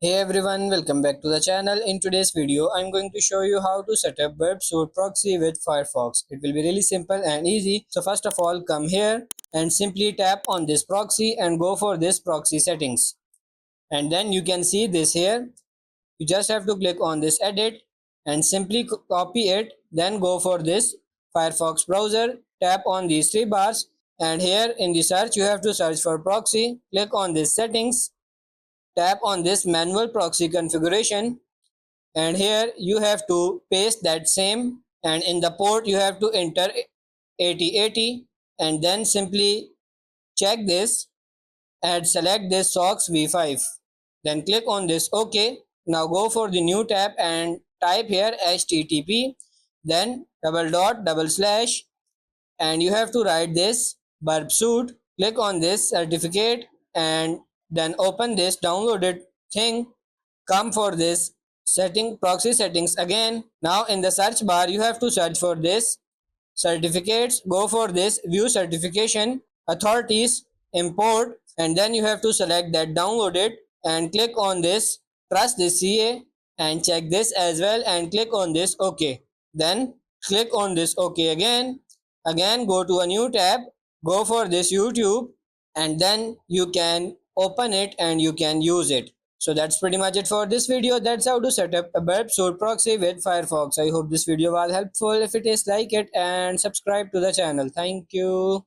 Hey everyone, welcome back to the channel. In today's video, I'm going to show you how to set up Burp proxy with Firefox. It will be really simple and easy. So first of all, come here and simply tap on this proxy and go for this proxy settings. And then you can see this here. You just have to click on this edit and simply copy it. Then go for this Firefox browser, tap on these three bars, and here in the search you have to search for proxy. Click on this settings, tap on this manual proxy configuration, and here you have to paste that same, and in the port you have to enter 8080 and then simply check this and select this SOX v5. Then click on this OK. Now go for the new tab and type here http, then double dot double slash, and you have to write this burp suite. Click on this certificate and then open this downloaded thing. Come for this proxy settings again. Now in the search bar you have to search for this certificates. Go for this view certification authorities, import, and then you have to select that downloaded and click on this trust this CA and check this as well and click on this OK. Then click on this OK again go to a new tab, go for this YouTube, and then you can open it and you can use it. So that's pretty much it for this video. That's how to set up a Burp proxy with Firefox. I hope this video was helpful. If it is, like it and subscribe to the channel. Thank you.